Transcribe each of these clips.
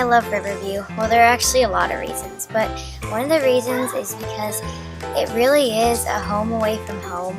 love Riverview? Well, there are actually a lot of reasons, but one of the reasons is because it really is a home away from home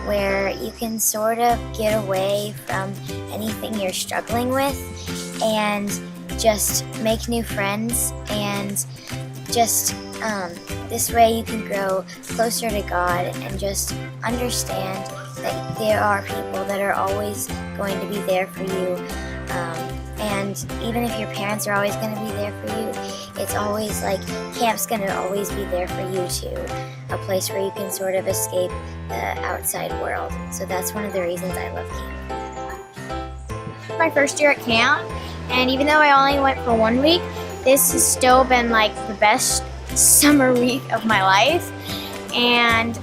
where you can sort of get away from anything you're struggling with and just make new friends, and just this way you can grow closer to God and just understand that there are people that are always going to be there for you. And even if your parents are always going to be there for you, it's always like camp's going to always be there for you too. A place where you can sort of escape the outside world. So that's one of the reasons I love camp. My first year at camp, and even though I only went for 1 week, this has still been like the best summer week of my life. And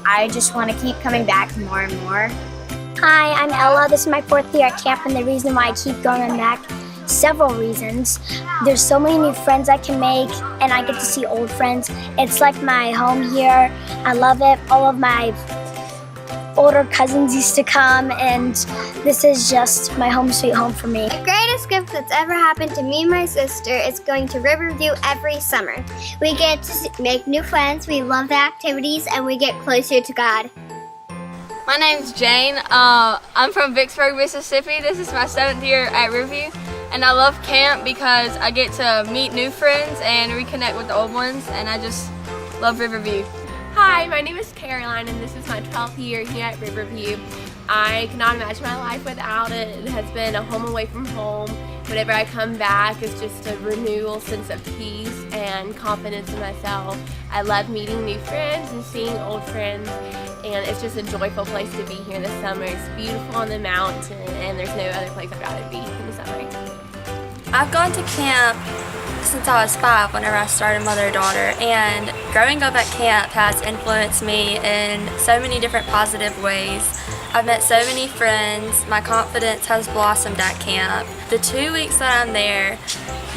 I just want to keep coming back more and more. Hi, I'm Ella. This is my 4th year at camp, and the reason why I keep going back, several reasons. There's so many new friends I can make, and I get to see old friends. It's like my home here. I love it. All of my older cousins used to come, and this is just my home sweet home for me. The greatest gift that's ever happened to me and my sister is going to Riverview every summer. We get to make new friends, we love the activities, and we get closer to God. My name's Jane. I'm from Vicksburg, Mississippi. This is my 7th year at Riverview, and I love camp because I get to meet new friends and reconnect with the old ones, and I just love Riverview. Hi, my name is Caroline, and this is my 12th year here at Riverview. I cannot imagine my life without it. It has been a home away from home. Whenever I come back, it's just a renewal sense of peace and confidence in myself. I love meeting new friends and seeing old friends, and it's just a joyful place to be here this summer. It's beautiful on the mountain, and there's no other place I'd rather be in the summer. I've gone to camp since I was 5 whenever I started mother-daughter, and growing up at camp has influenced me in so many different positive ways. I've met so many friends. My confidence has blossomed at camp. The 2 weeks that I'm there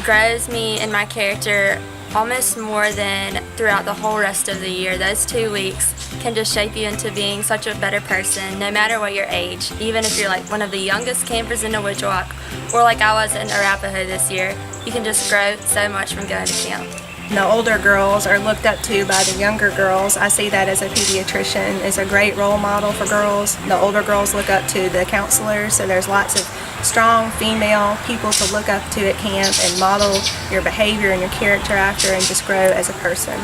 grows me and my character almost more than throughout the whole rest of the year. Those 2 weeks can just shape you into being such a better person, no matter what your age. Even if you're like one of the youngest campers in Ojibwa, or like I was in Arapahoe this year, you can just grow so much from going to camp. The older girls are looked up to by the younger girls. I see that as a pediatrician. It's a great role model for girls. The older girls look up to the counselors, so there's lots of strong female people to look up to at camp and model your behavior and your character after, and just grow as a person.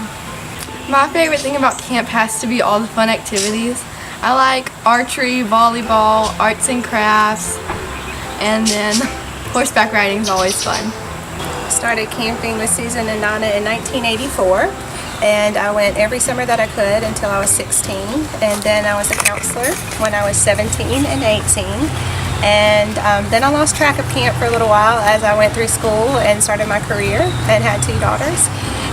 My favorite thing about camp has to be all the fun activities. I like archery, volleyball, arts and crafts, and then horseback riding is always fun. Started camping with Susan and Nana in 1984, and I went every summer that I could until I was 16, and then I was a counselor when I was 17 and 18, and then I lost track of camp for a little while as I went through school and started my career and had 2 daughters.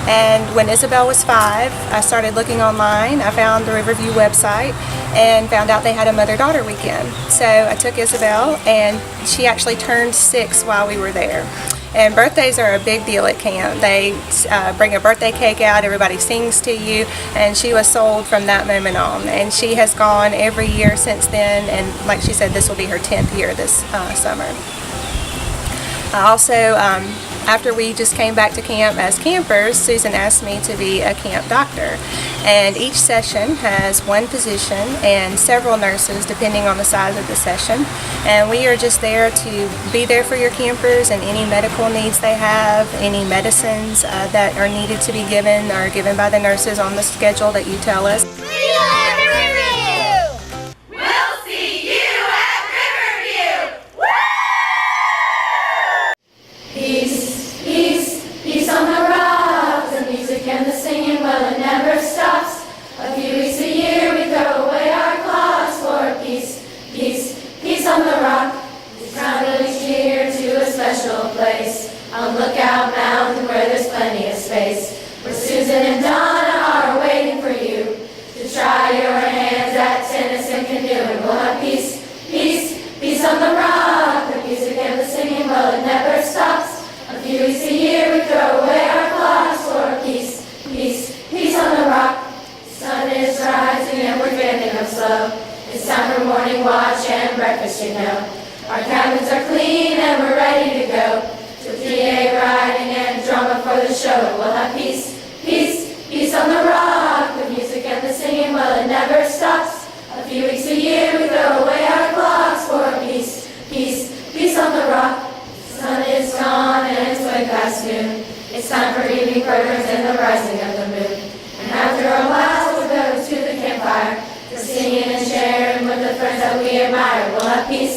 And when Isabel was 5, I started looking online. I found the Riverview website and found out they had a mother-daughter weekend. So I took Isabel, and she actually turned 6 while we were there. And birthdays are a big deal at camp. They bring a birthday cake out, everybody sings to you, and she was sold from that moment on. And she has gone every year since then, and like she said, this will be her 10th year this summer. Also, after we just came back to camp as campers, Susan asked me to be a camp doctor. And each session has 1 position and several nurses depending on the size of the session. And we are just there to be there for your campers and any medical needs they have, any medicines that are needed to be given are given by the nurses on the schedule that you tell us. On Lookout Mountain where there's plenty of space, where Susan and Donna are waiting for you to try your hands at tennis and canoeing. We'll have peace, peace, peace on the rock. The music and the singing, well, it never stops. A few weeks a year we throw away our clocks for peace, peace, peace on the rock. The sun is rising and we're getting up slow. It's time for morning watch and breakfast, you know. Our cabins are clean and we're ready to go. to PA riding and drama for the show. We'll have peace, peace, peace on the rock. The music and the singing, well, it never stops. A few weeks a year we throw away our clocks for peace, peace, peace on the rock. The sun is gone and it's way past noon. It's time for evening programs and the rising of the moon. And after a while we'll go to the campfire, for singing and sharing with the friends that we admire. We'll have peace,